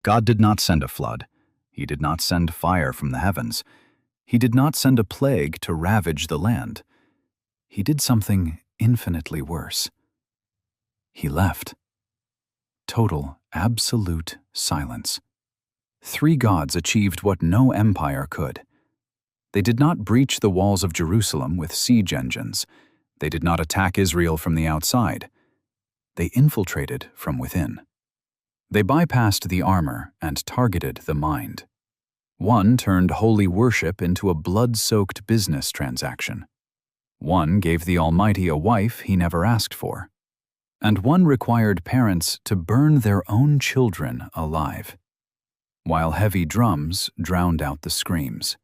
God did not send a flood. He did not send fire from the heavens. He did not send a plague to ravage the land. He did something infinitely worse. He left. Total, absolute silence. 3 gods achieved what no empire could. They did not breach the walls of Jerusalem with siege engines. They did not attack Israel from the outside. They infiltrated from within. They bypassed the armor and targeted the mind. One turned holy worship into a blood-soaked business transaction. One gave the Almighty a wife he never asked for. And one required parents to burn their own children alive, while heavy drums drowned out the screams.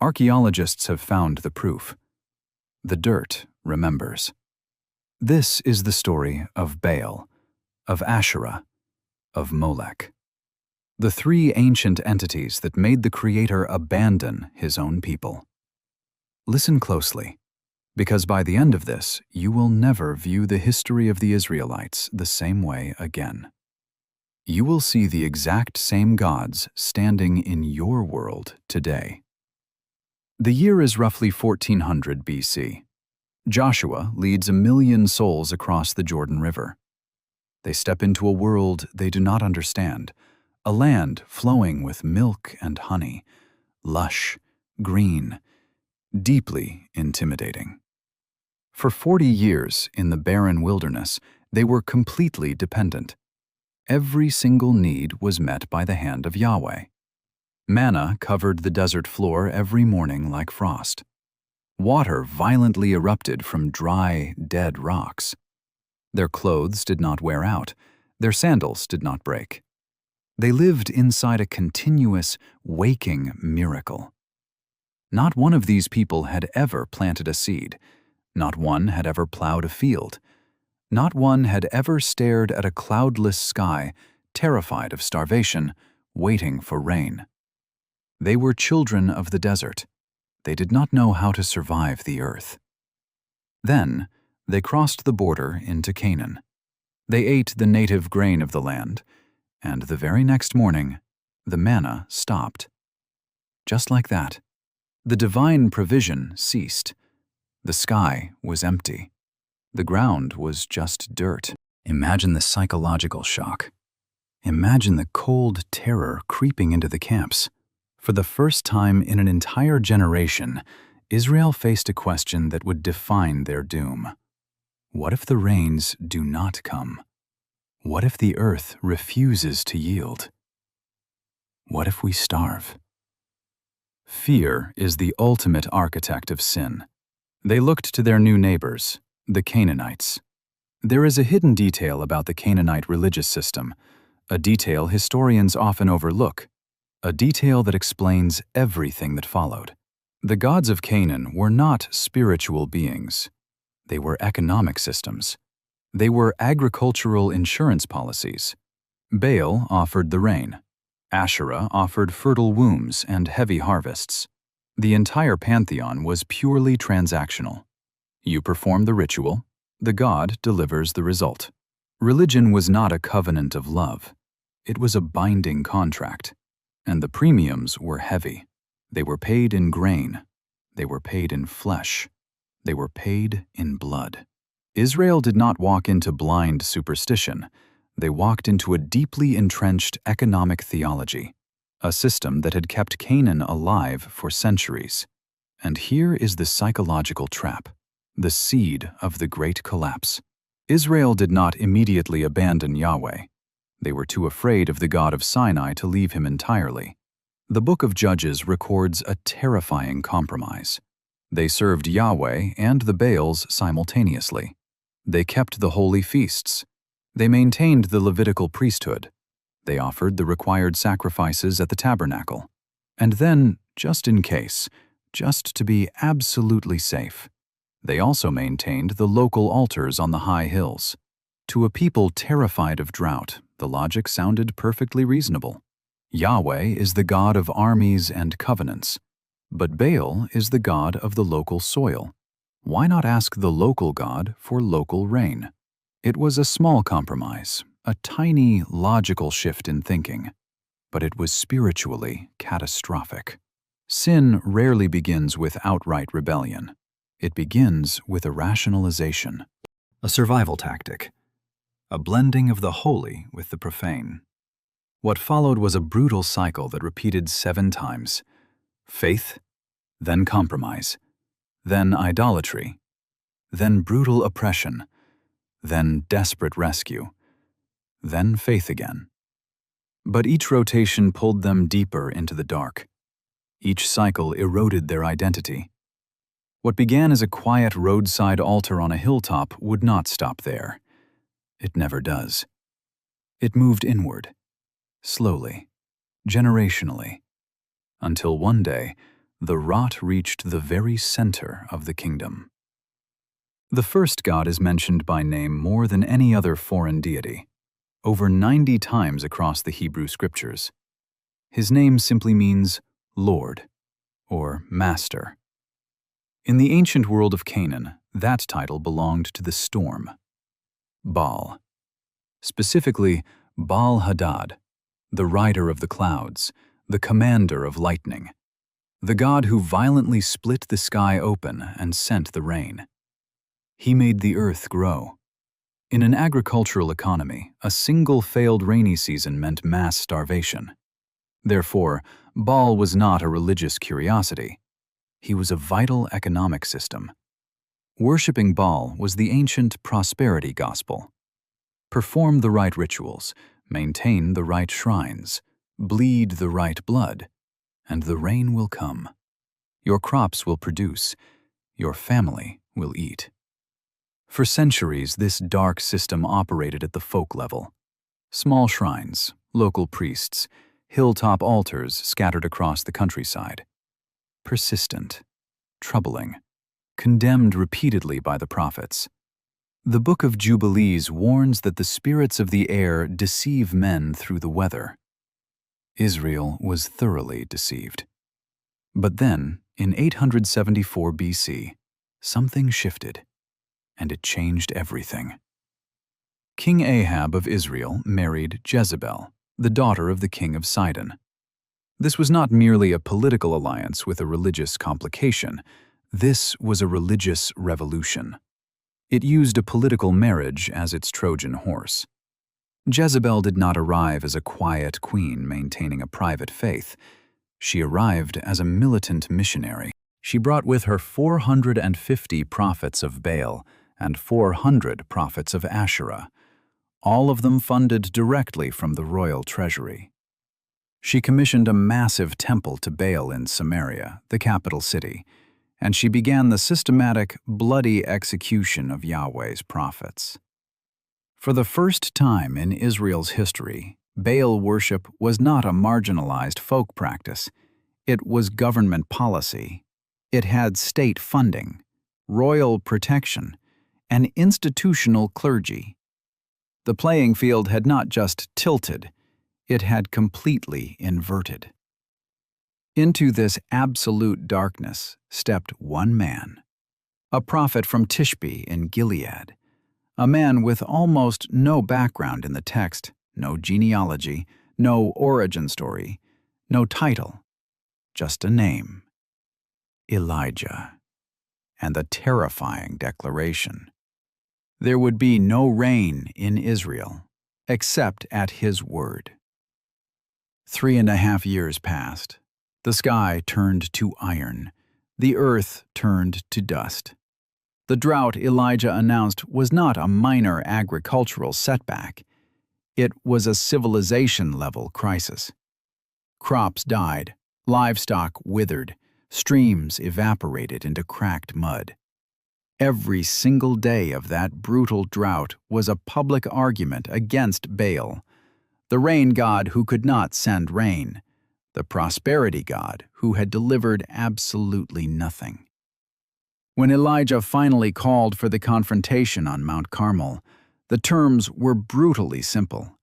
Archaeologists have found the proof. The dirt remembers. This is the story of Baal, of Asherah, of Molech. The 3 ancient entities that made the Creator abandon his own people. Listen closely, because by the end of this, you will never view the history of the Israelites the same way again. You will see the exact same gods standing in your world today. The year is roughly 1400 BC. Joshua leads 1 million souls across the Jordan River. They step into a world they do not understand, a land flowing with milk and honey, lush, green, deeply intimidating. For 40 years in the barren wilderness, they were completely dependent. Every single need was met by the hand of Yahweh. Manna covered the desert floor every morning like frost. Water violently erupted from dry, dead rocks. Their clothes did not wear out. Their sandals did not break. They lived inside a continuous, waking miracle. Not one of these people had ever planted a seed. Not one had ever plowed a field. Not one had ever stared at a cloudless sky, terrified of starvation, waiting for rain. They were children of the desert. They did not know how to survive the earth. Then, they crossed the border into Canaan. They ate the native grain of the land, and the very next morning, the manna stopped. Just like that, the divine provision ceased. The sky was empty. The ground was just dirt. Imagine the psychological shock. Imagine the cold terror creeping into the camps. For the first time in an entire generation, Israel faced a question that would define their doom. What if the rains do not come? What if the earth refuses to yield? What if we starve? Fear is the ultimate architect of sin. They looked to their new neighbors, the Canaanites. There is a hidden detail about the Canaanite religious system, a detail historians often overlook, a detail that explains everything that followed. The gods of Canaan were not spiritual beings. They were economic systems. They were agricultural insurance policies. Baal offered the rain. Asherah offered fertile wombs and heavy harvests. The entire pantheon was purely transactional. You perform the ritual, the god delivers the result. Religion was not a covenant of love. It was a binding contract. And the premiums were heavy. They were paid in grain. They were paid in flesh. They were paid in blood. Israel did not walk into blind superstition. They walked into a deeply entrenched economic theology, a system that had kept Canaan alive for centuries. And here is the psychological trap, the seed of the great collapse. Israel did not immediately abandon Yahweh. They were too afraid of the God of Sinai to leave him entirely. The book of Judges records a terrifying compromise. They served Yahweh and the Baals simultaneously. They kept the holy feasts. They maintained the Levitical priesthood. They offered the required sacrifices at the tabernacle. And then, just in case, just to be absolutely safe, they also maintained the local altars on the high hills. To a people terrified of drought, the logic sounded perfectly reasonable. Yahweh is the God of armies and covenants, but Baal is the god of the local soil. Why not ask the local god for local rain? It was a small compromise, a tiny logical shift in thinking. but it was spiritually catastrophic. Sin rarely begins with outright rebellion. It begins with a rationalization, a survival tactic, a blending of the holy with the profane. What followed was a brutal cycle that repeated 7 times. Faith, then compromise, then idolatry, then brutal oppression, then desperate rescue, then faith again. But each rotation pulled them deeper into the dark. Each cycle eroded their identity. What began as a quiet roadside altar on a hilltop would not stop there. It never does. It moved inward, slowly, generationally, until one day the rot reached the very center of the kingdom. The first god is mentioned by name more than any other foreign deity, over 90 times across the Hebrew scriptures. His name simply means Lord or Master. In the ancient world of Canaan, that title belonged to the storm, Baal. Specifically, Baal Hadad, the rider of the clouds, the commander of lightning, the god who violently split the sky open and sent the rain. He made the earth grow. In an agricultural economy, a single failed rainy season meant mass starvation. Therefore, Baal was not a religious curiosity. He was a vital economic system. Worshipping Baal was the ancient prosperity gospel. Perform the right rituals, maintain the right shrines, bleed the right blood, and the rain will come. Your crops will produce, your family will eat. For centuries, this dark system operated at the folk level. Small shrines, local priests, hilltop altars scattered across the countryside. Persistent, troubling, condemned repeatedly by the prophets. The Book of Jubilees warns that the spirits of the air deceive men through the weather. Israel was thoroughly deceived. But then, in 874 BC, something shifted, and it changed everything. King Ahab of Israel married Jezebel, the daughter of the king of Sidon. This was not merely a political alliance with a religious complication. This was a religious revolution. It used a political marriage as its Trojan horse. Jezebel did not arrive as a quiet queen maintaining a private faith. She arrived as a militant missionary. She brought with her 450 prophets of Baal and 400 prophets of Asherah, all of them funded directly from the royal treasury. She commissioned a massive temple to Baal in Samaria, the capital city, and she began the systematic, bloody execution of Yahweh's prophets. For the first time in Israel's history, Baal worship was not a marginalized folk practice. It was government policy. It had state funding, royal protection, and institutional clergy. The playing field had not just tilted, it had completely inverted. Into this absolute darkness stepped one man, a prophet from Tishbe in Gilead, a man with almost no background in the text, no genealogy, no origin story, no title, just a name, Elijah, and the terrifying declaration: there would be no rain in Israel except at his word. 3.5 years passed. The sky turned to iron. The earth turned to dust. The drought Elijah announced was not a minor agricultural setback. It was a civilization-level crisis. Crops died, livestock withered, streams evaporated into cracked mud. Every single day of that brutal drought was a public argument against Baal, the rain god who could not send rain, the prosperity god who had delivered absolutely nothing. When Elijah finally called for the confrontation on Mount Carmel, the terms were brutally simple: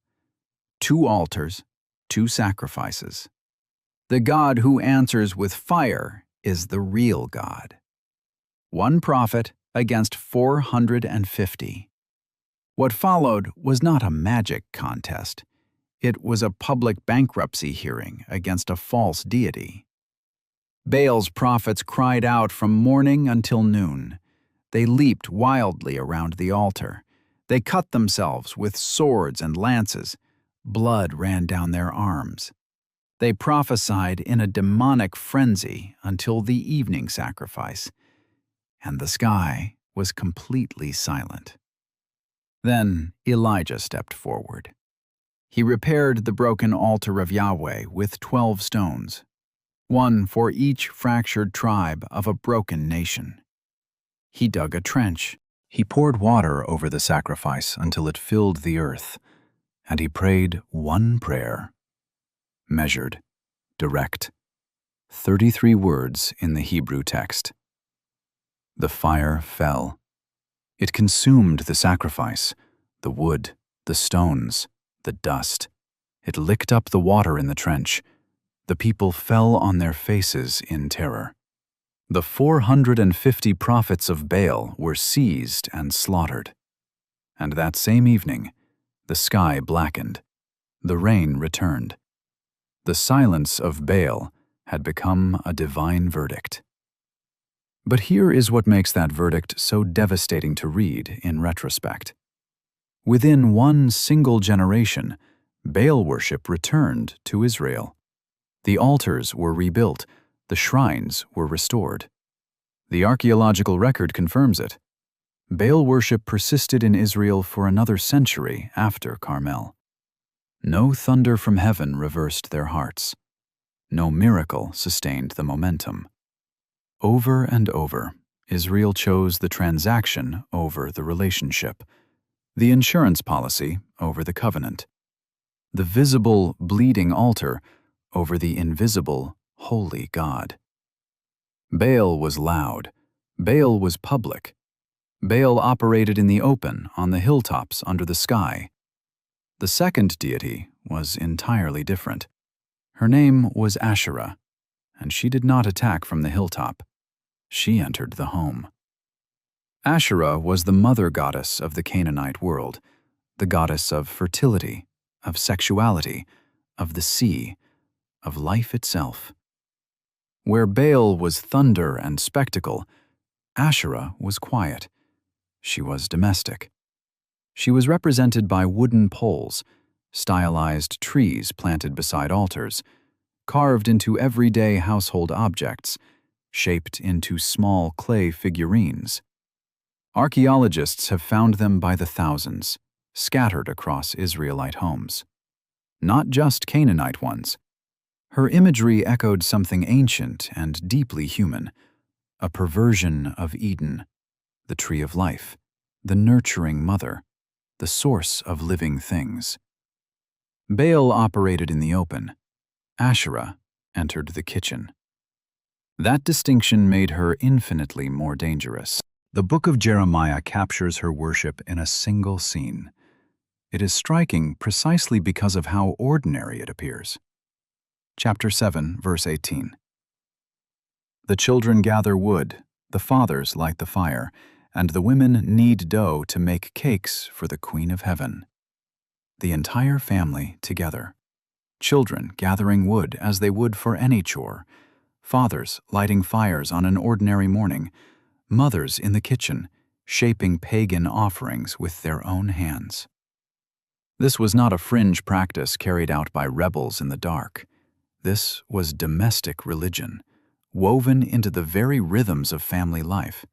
2 altars, 2 sacrifices. The God who answers with fire is the real God. 1 prophet against 450. What followed was not a magic contest. It was a public bankruptcy hearing against a false deity. Baal's prophets cried out from morning until noon. They leaped wildly around the altar. They cut themselves with swords and lances. Blood ran down their arms. They prophesied in a demonic frenzy until the evening sacrifice, and the sky was completely silent. Then Elijah stepped forward. He repaired the broken altar of Yahweh with 12 stones, one for each fractured tribe of a broken nation. He dug a trench. He poured water over the sacrifice until it filled the earth, and he prayed one prayer. Measured, direct, 33 words in the Hebrew text. The fire fell. It consumed the sacrifice, the wood, the stones, the dust. It licked up the water in the trench. The people fell on their faces in terror. The 450 prophets of Baal were seized and slaughtered. And that same evening, the sky blackened. The rain returned. The silence of Baal had become a divine verdict. But here is what makes that verdict so devastating to read in retrospect. Within one single generation, Baal worship returned to Israel. The altars were rebuilt, the shrines were restored. The archaeological record confirms it. Baal worship persisted in Israel for another century after Carmel. No thunder from heaven reversed their hearts. No miracle sustained the momentum. Over and over, Israel chose the transaction over the relationship, the insurance policy over the covenant, the visible, bleeding altar over the invisible, holy God. Baal was loud. Baal was public. Baal operated in the open, on the hilltops under the sky. The second deity was entirely different. Her name was Asherah, and she did not attack from the hilltop. She entered the home. Asherah was the mother goddess of the Canaanite world, the goddess of fertility, of sexuality, of the sea, of life itself. Where Baal was thunder and spectacle, Asherah was quiet. She was domestic. She was represented by wooden poles, stylized trees planted beside altars, carved into everyday household objects, shaped into small clay figurines. Archaeologists have found them by the thousands, scattered across Israelite homes. Not just Canaanite ones. Her imagery echoed something ancient and deeply human, a perversion of Eden, the tree of life, the nurturing mother, the source of living things. Baal operated in the open. Asherah entered the kitchen. That distinction made her infinitely more dangerous. The book of Jeremiah captures her worship in a single scene. It is striking precisely because of how ordinary it appears. Chapter 7, verse 18. The children gather wood, the fathers light the fire, and the women knead dough to make cakes for the Queen of Heaven. The entire family together. Children gathering wood as they would for any chore. Fathers lighting fires on an ordinary morning. Mothers in the kitchen, shaping pagan offerings with their own hands. This was not a fringe practice carried out by rebels in the dark. This was domestic religion, woven into the very rhythms of family life.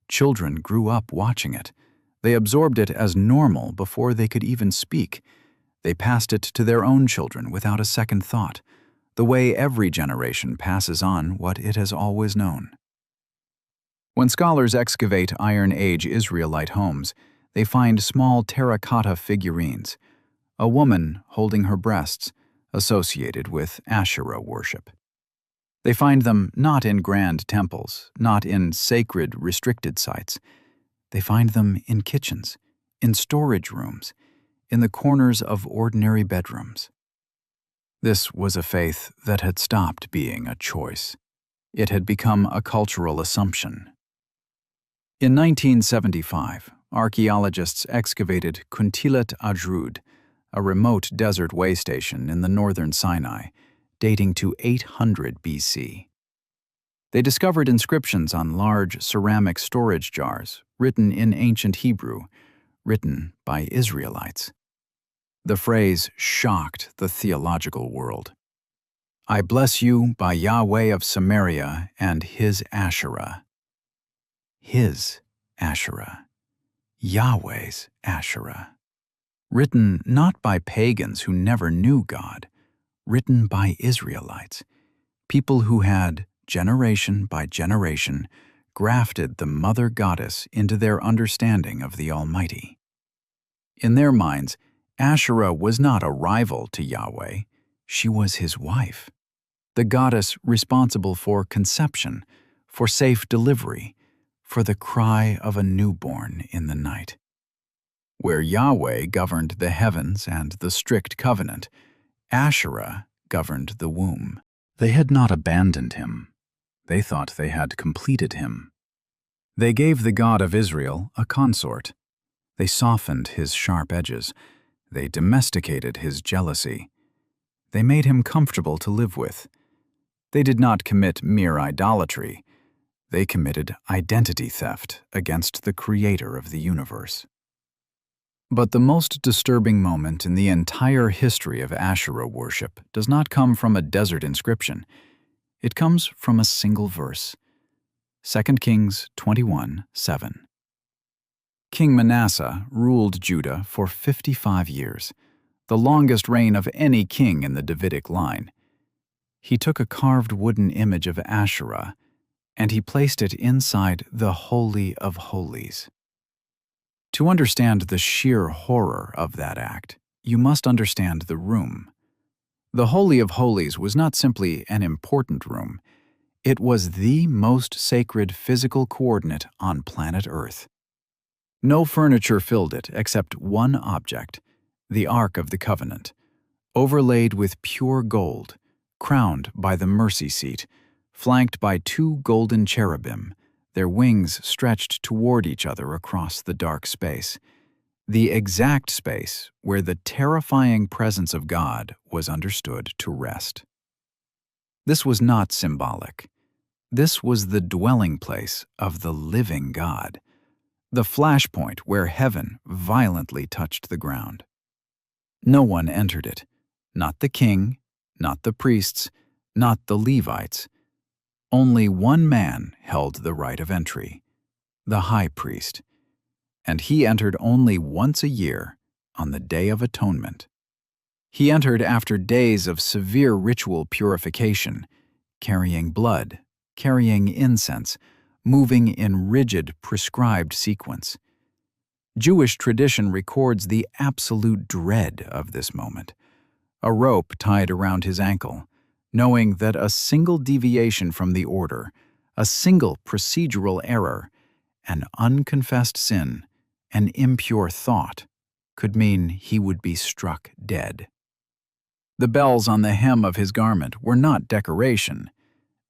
Children grew up watching it. They absorbed it as normal before they could even speak. They passed it to their own children without a second thought, the way every generation passes on what it has always known. When scholars excavate Iron Age Israelite homes, they find small terracotta figurines, a woman holding her breasts, associated with Asherah worship. They find them not in grand temples, not in sacred, restricted sites. They find them in kitchens, in storage rooms, in the corners of ordinary bedrooms. This was a faith that had stopped being a choice. It had become a cultural assumption. In 1975, archaeologists excavated Kuntilat Ajrud, a remote desert way station in the northern Sinai, dating to 800 BC. They discovered inscriptions on large ceramic storage jars written in ancient Hebrew, written by Israelites. The phrase shocked the theological world. "I bless you by Yahweh of Samaria and his Asherah." His Asherah. Yahweh's Asherah. Written not by pagans who never knew God, written by Israelites, people who had, generation by generation, grafted the mother goddess into their understanding of the Almighty. In their minds, Asherah was not a rival to Yahweh, she was his wife, the goddess responsible for conception, for safe delivery, for the cry of a newborn in the night. Where Yahweh governed the heavens and the strict covenant, Asherah governed the womb. They had not abandoned him. They thought they had completed him. They gave the God of Israel a consort. They softened his sharp edges. They domesticated his jealousy. They made him comfortable to live with. They did not commit mere idolatry. They committed identity theft against the creator of the universe. But the most disturbing moment in the entire history of Asherah worship does not come from a desert inscription. It comes from a single verse. 2 Kings 21:7. King Manasseh ruled Judah for 55 years, the longest reign of any king in the Davidic line. He took a carved wooden image of Asherah, and he placed it inside the Holy of Holies. To understand the sheer horror of that act, you must understand the room. The Holy of Holies was not simply an important room. It was the most sacred physical coordinate on planet Earth. No furniture filled it except one object, the Ark of the Covenant, overlaid with pure gold, crowned by the mercy seat, flanked by 2 golden cherubim, their wings stretched toward each other across the dark space, the exact space where the terrifying presence of God was understood to rest. This was not symbolic. This was the dwelling place of the living God, the flashpoint where heaven violently touched the ground. No one entered it, not the king, not the priests, not the Levites. Only one man held the right of entry, the high priest, and he entered only once a year on the Day of Atonement. He entered after days of severe ritual purification, carrying blood, carrying incense, moving in rigid, prescribed sequence. Jewish tradition records the absolute dread of this moment. A rope tied around his ankle, knowing that a single deviation from the order, a single procedural error, an unconfessed sin, an impure thought, could mean he would be struck dead. The bells on the hem of his garment were not decoration.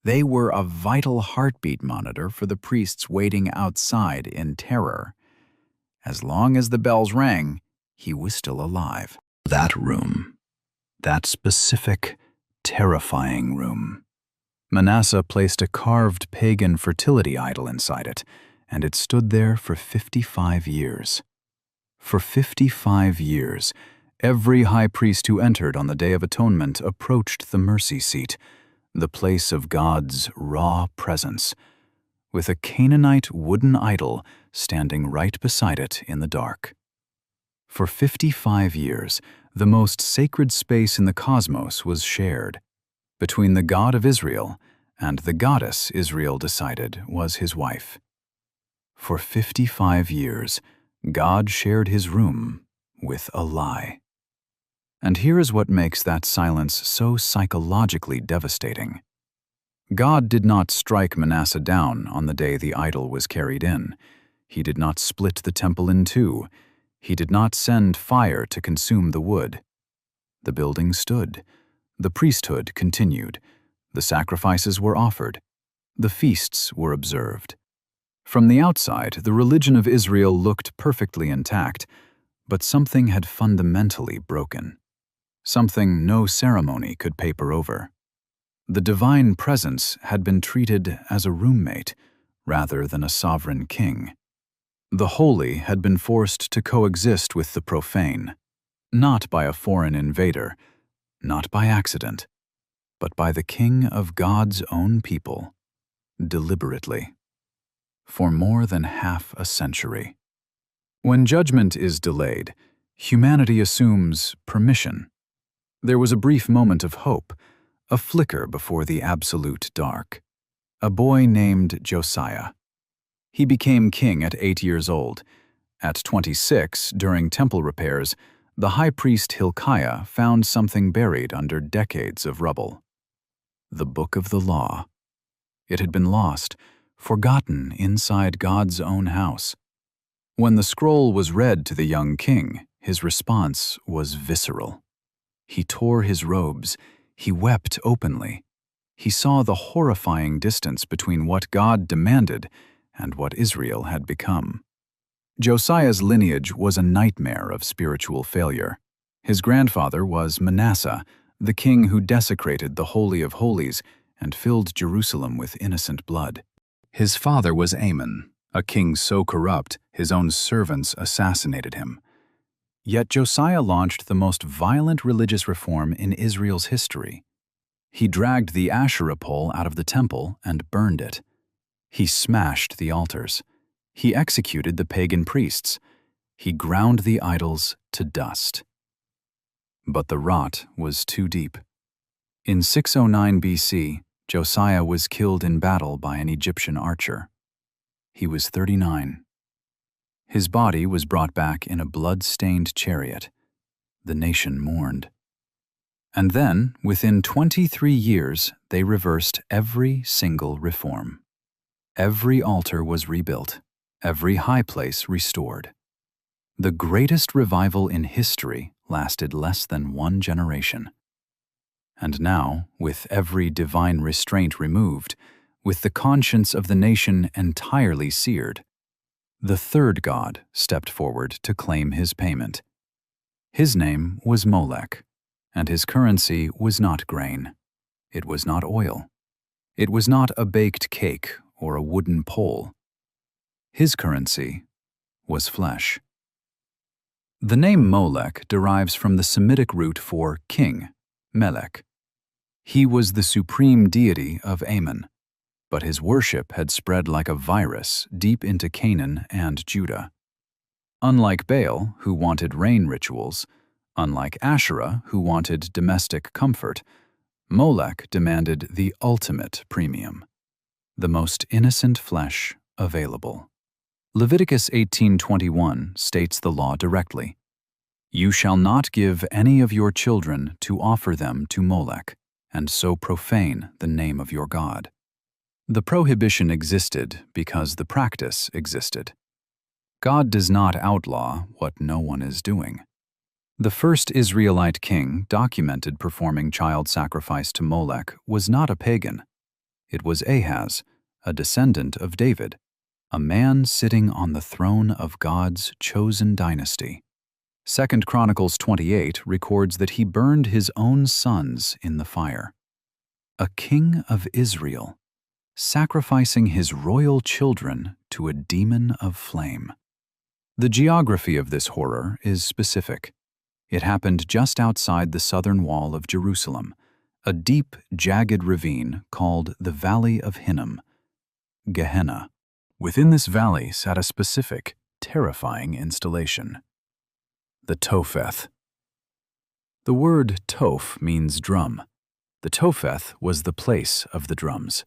They were a vital heartbeat monitor for the priests waiting outside in terror. As long as the bells rang, he was still alive. That room, that specific, terrifying room. Manasseh placed a carved pagan fertility idol inside it, and it stood there for 55 years. For 55 years, every high priest who entered on the Day of Atonement approached the mercy seat, the place of God's raw presence, with a Canaanite wooden idol standing right beside it in the dark. For 55 years, the most sacred space in the cosmos was shared between the God of Israel and the goddess Israel decided was his wife. For 55 years, God shared his room with a lie. And here is what makes that silence so psychologically devastating. God did not strike Manasseh down on the day the idol was carried in. He did not split the temple in two. He did not send fire to consume the wood. The building stood. The priesthood continued. The sacrifices were offered. The feasts were observed. From the outside, the religion of Israel looked perfectly intact, But something had fundamentally broken. Something no ceremony could paper over. The divine presence had been treated as a roommate rather than a sovereign king. The holy had been forced to coexist with the profane, not by a foreign invader, not by accident, but by the king of God's own people, deliberately, for more than half a century. When judgment is delayed, humanity assumes permission. There was a brief moment of hope, a flicker before the absolute dark. A boy named Josiah. He became king at 8 years old. At 26, during temple repairs, the high priest Hilkiah found something buried under decades of rubble. The Book of the Law. It had been lost, forgotten inside God's own house. When the scroll was read to the young king, his response was visceral. He tore his robes. He wept openly. He saw the horrifying distance between what God demanded and what Israel had become. Josiah's lineage was a nightmare of spiritual failure. His grandfather was Manasseh, the king who desecrated the Holy of Holies and filled Jerusalem with innocent blood. His father was Amon, a king so corrupt his own servants assassinated him. Yet Josiah launched the most violent religious reform in Israel's history. He dragged the Asherah pole out of the temple and burned it. He smashed the altars. He executed the pagan priests. He ground the idols to dust. But the rot was too deep. In 609 BC, Josiah was killed in battle by an Egyptian archer. He was 39. His body was brought back in a blood-stained chariot. The nation mourned. And then, within 23 years, they reversed every single reform. Every altar was rebuilt, every high place restored. The greatest revival in history lasted less than 1 generation. And now, with every divine restraint removed, with the conscience of the nation entirely seared, the third god stepped forward to claim his payment. His name was Molech, and his currency was not grain. It was not oil. It was not a baked cake or a wooden pole. His currency was flesh. The name Molech derives from the Semitic root for king, Melech. He was the supreme deity of Ammon, but his worship had spread like a virus deep into Canaan and Judah. Unlike Baal, who wanted rain rituals, unlike Asherah, who wanted domestic comfort, Molech demanded the ultimate premium, the most innocent flesh available. Leviticus 18:21 states the law directly. You shall not give any of your children to offer them to Molech, and so profane the name of your God. The prohibition existed because the practice existed. God does not outlaw what no one is doing. The first Israelite king documented performing child sacrifice to Molech was not a pagan. It was Ahaz, a descendant of David, a man sitting on the throne of God's chosen dynasty. 2 Chronicles 28 records that he burned his own sons in the fire. A king of Israel, sacrificing his royal children to a demon of flame. The geography of this horror is specific. It happened just outside the southern wall of Jerusalem, a deep, jagged ravine called the Valley of Hinnom, Gehenna. Within this valley sat a specific, terrifying installation. The Topheth. The word toph means drum. The Topheth was the place of the drums.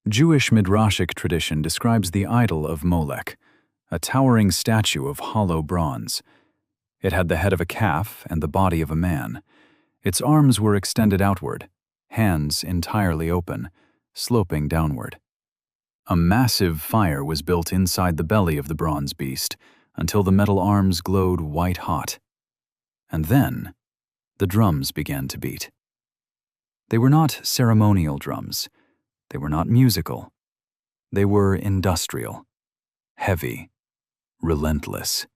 Jewish midrashic tradition describes the idol of Molech, a towering statue of hollow bronze. It had the head of a calf and the body of a man. Its arms were extended outward, hands entirely open, sloping downward. A massive fire was built inside the belly of the bronze beast until the metal arms glowed white-hot. And then, the drums began to beat. They were not ceremonial drums. They were not musical. They were industrial, heavy, relentless.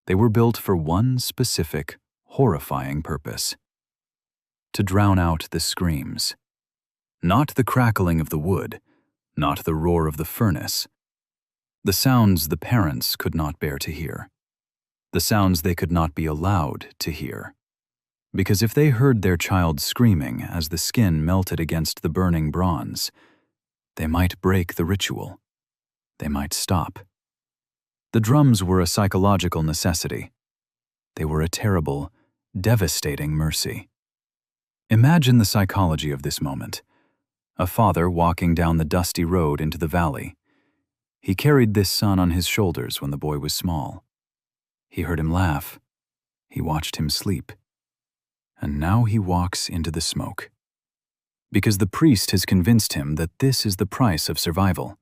They were built for one specific, horrifying purpose: to drown out the screams. Not the crackling of the wood, not the roar of the furnace. The sounds the parents could not bear to hear. The sounds they could not be allowed to hear. Because if they heard their child screaming as the skin melted against the burning bronze, they might break the ritual. They might stop. The drums were a psychological necessity. They were a terrible, devastating mercy. Imagine the psychology of this moment. A father walking down the dusty road into the valley. He carried this son on his shoulders when the boy was small. He heard him laugh. He watched him sleep. And now he walks into the smoke. Because the priest has convinced him that this is the price of survival.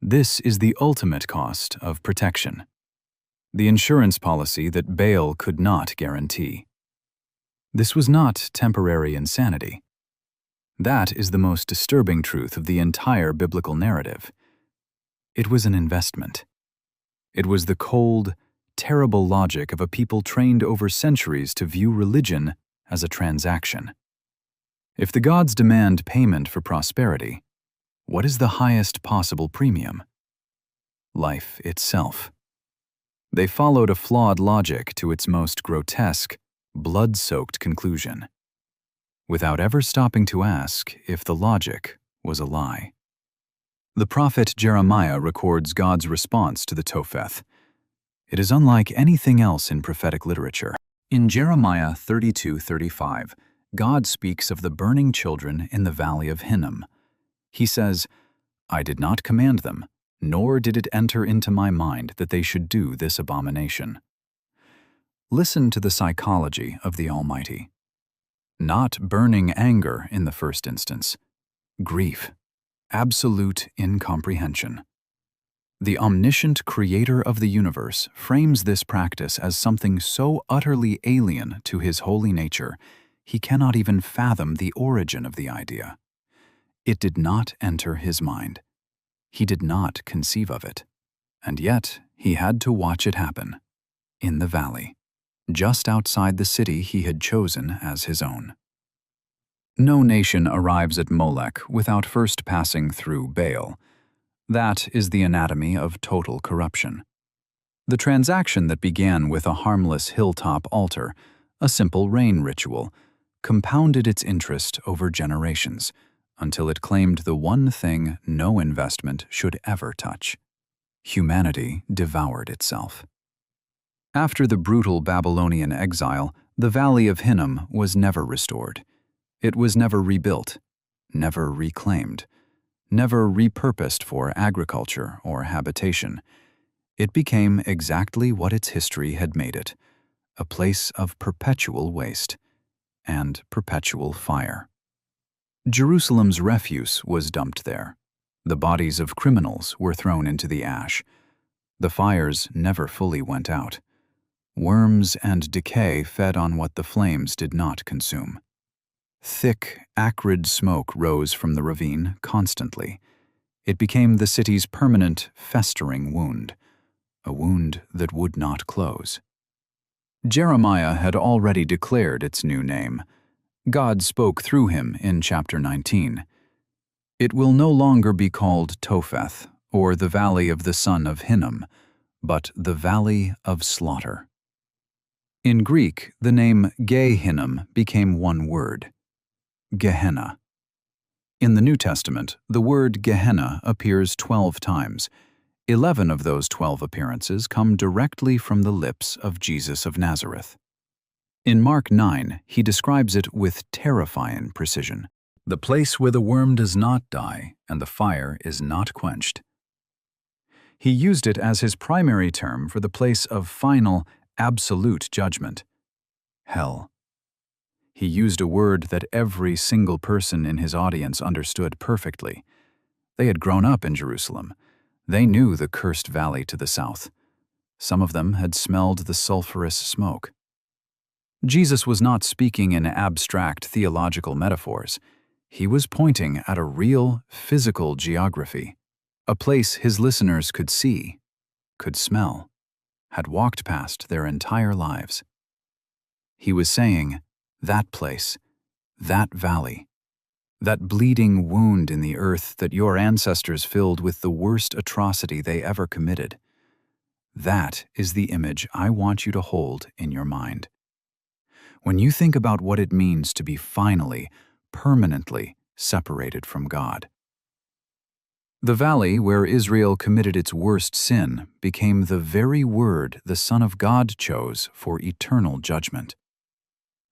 This is the ultimate cost of protection. The insurance policy that Baal could not guarantee. This was not temporary insanity. That is the most disturbing truth of the entire biblical narrative. It was an investment. It was the cold, terrible logic of a people trained over centuries to view religion as a transaction. If the gods demand payment for prosperity, what is the highest possible premium? Life itself. They followed a flawed logic to its most grotesque, blood-soaked conclusion, without ever stopping to ask if the logic was a lie. The prophet Jeremiah records God's response to the Topheth. It is unlike anything else in prophetic literature. In Jeremiah 32:35, God speaks of the burning children in the valley of Hinnom. He says, "I did not command them, nor did it enter into my mind that they should do this abomination." Listen to the psychology of the Almighty. Not burning anger in the first instance. Grief. Absolute incomprehension. The omniscient creator of the universe frames this practice as something so utterly alien to his holy nature, he cannot even fathom the origin of the idea. It did not enter his mind. He did not conceive of it. And yet, he had to watch it happen. In the valley. Just outside the city he had chosen as his own. No nation arrives at Molech without first passing through Baal. That is the anatomy of total corruption. The transaction that began with a harmless hilltop altar, a simple rain ritual, compounded its interest over generations, until it claimed the one thing no investment should ever touch. Humanity devoured itself. After the brutal Babylonian exile, the Valley of Hinnom was never restored. It was never rebuilt, never reclaimed, never repurposed for agriculture or habitation. It became exactly what its history had made it, a place of perpetual waste and perpetual fire. Jerusalem's refuse was dumped there. The bodies of criminals were thrown into the ash. The fires never fully went out. Worms and decay fed on what the flames did not consume. Thick, acrid smoke rose from the ravine constantly. It became the city's permanent, festering wound, a wound that would not close. Jeremiah had already declared its new name. God spoke through him in chapter 19. It will no longer be called Topheth, or the Valley of the Son of Hinnom, but the Valley of Slaughter. In Greek, the name Gehinnom became one word: Gehenna. In the New Testament, the word Gehenna appears 12 times. 11 of those 12 appearances come directly from the lips of Jesus of Nazareth. In Mark 9, he describes it with terrifying precision: the place where the worm does not die and the fire is not quenched. He used it as his primary term for the place of final, absolute judgment: hell. He used a word that every single person in his audience understood perfectly. They had grown up in Jerusalem. They knew the cursed valley to the south. Some of them had smelled the sulfurous smoke. Jesus was not speaking in abstract theological metaphors. He was pointing at a real, physical geography, a place his listeners could see, could smell. had walked past their entire lives. He was saying, that place, that valley, that bleeding wound in the earth that your ancestors filled with the worst atrocity they ever committed, that is the image I want you to hold in your mind. When you think about what it means to be finally, permanently separated from God. The valley where Israel committed its worst sin became the very word the Son of God chose for eternal judgment.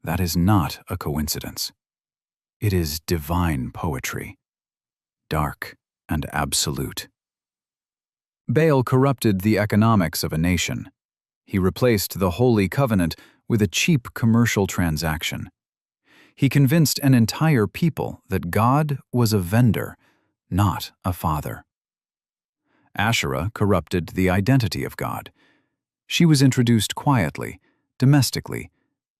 That is not a coincidence. It is divine poetry, dark and absolute. Baal corrupted the economics of a nation. He replaced the Holy Covenant with a cheap commercial transaction. He convinced an entire people that God was a vendor, not a father. Asherah corrupted the identity of God. She was introduced quietly, domestically,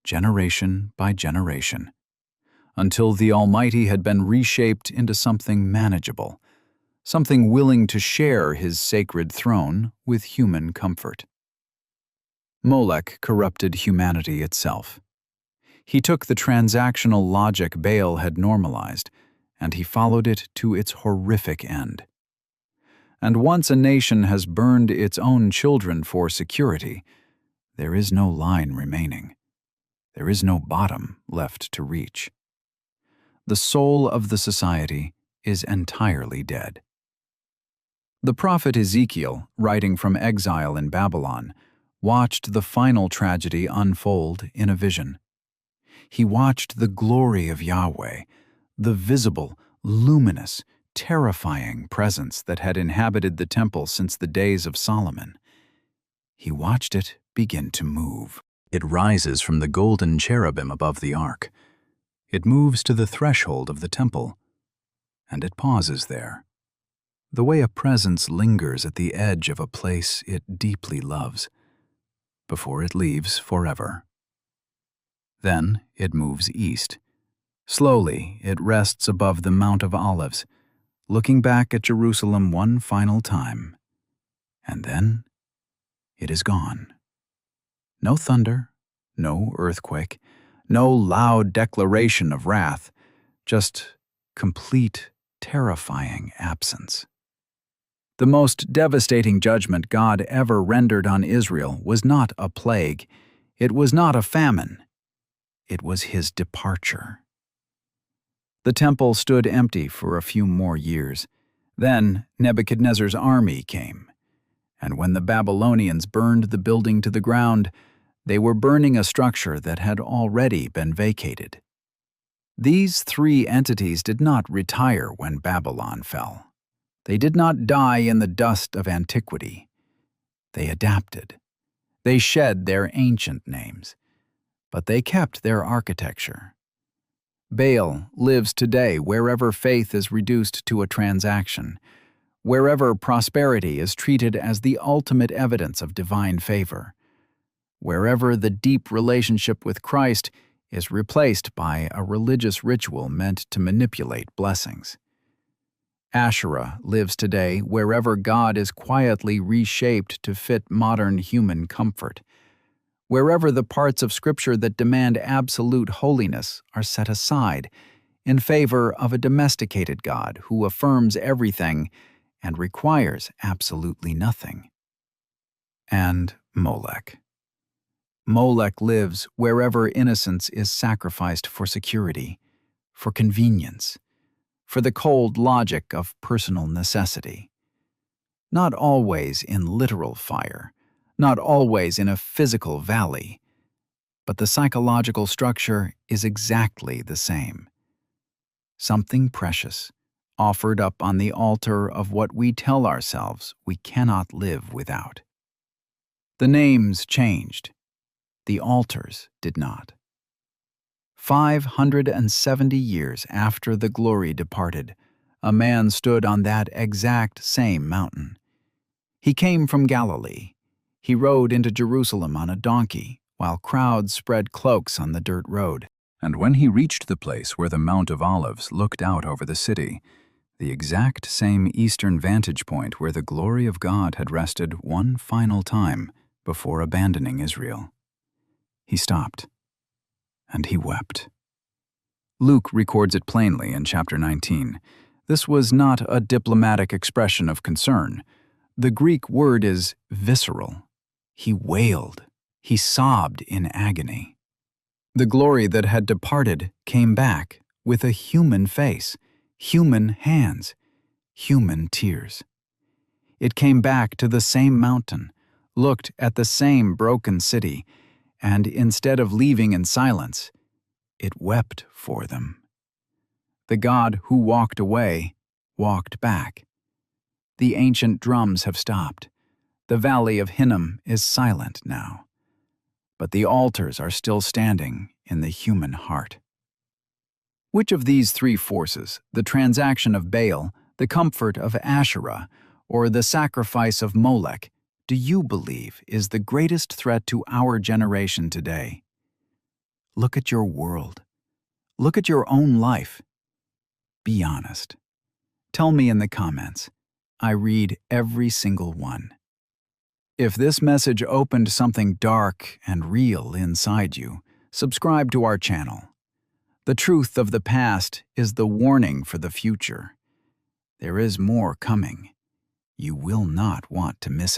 generation by generation, until the Almighty had been reshaped into something manageable, something willing to share his sacred throne with human comfort. Molech corrupted humanity itself. He took the transactional logic Baal had normalized, and he followed it to its horrific end. And once a nation has burned its own children for security, there is no line remaining. There is no bottom left to reach. The soul of the society is entirely dead. The prophet Ezekiel, writing from exile in Babylon, watched the final tragedy unfold in a vision. He watched the glory of Yahweh, the visible, luminous, terrifying presence that had inhabited the temple since the days of Solomon. He watched it begin to move. It rises from the golden cherubim above the ark. It moves to the threshold of the temple, and it pauses there, the way a presence lingers at the edge of a place it deeply loves, before it leaves forever. Then it moves east. Slowly, it rests above the Mount of Olives, looking back at Jerusalem one final time. And then it is gone. No thunder, no earthquake, no loud declaration of wrath, just complete, terrifying absence. The most devastating judgment God ever rendered on Israel was not a plague. It was not a famine. It was his departure. The temple stood empty for a few more years. Then Nebuchadnezzar's army came, and when the Babylonians burned the building to the ground, they were burning a structure that had already been vacated. These three entities did not retire when Babylon fell. They did not die in the dust of antiquity. They adapted. They shed their ancient names, but they kept their architecture. Baal lives today wherever faith is reduced to a transaction, wherever prosperity is treated as the ultimate evidence of divine favor, wherever the deep relationship with Christ is replaced by a religious ritual meant to manipulate blessings. Asherah lives today wherever God is quietly reshaped to fit modern human comfort, wherever the parts of Scripture that demand absolute holiness are set aside in favor of a domesticated God who affirms everything and requires absolutely nothing. And Molech. Molech lives wherever innocence is sacrificed for security, for convenience, for the cold logic of personal necessity. Not always in literal fire, not always in a physical valley, but the psychological structure is exactly the same. Something precious, offered up on the altar of what we tell ourselves we cannot live without. The names changed. The altars did not. 570 years after the glory departed, a man stood on that exact same mountain. He came from Galilee. He rode into Jerusalem on a donkey, while crowds spread cloaks on the dirt road. And when he reached the place where the Mount of Olives looked out over the city, the exact same eastern vantage point where the glory of God had rested one final time before abandoning Israel. He stopped, and he wept. Luke records it plainly in chapter 19. This was not a diplomatic expression of concern. The Greek word is visceral. He wailed. He sobbed in agony. The glory that had departed came back with a human face, human hands, human tears. It came back to the same mountain, looked at the same broken city, and instead of leaving in silence, it wept for them. The God who walked away walked back. The ancient drums have stopped. The valley of Hinnom is silent now. But the altars are still standing in the human heart. Which of these three forces, the transaction of Baal, the comfort of Asherah, or the sacrifice of Molech, do you believe is the greatest threat to our generation today? Look at your world. Look at your own life. Be honest. Tell me in the comments. I read every single one. If this message opened something dark and real inside you, subscribe to our channel. The truth of the past is the warning for the future. There is more coming. You will not want to miss it.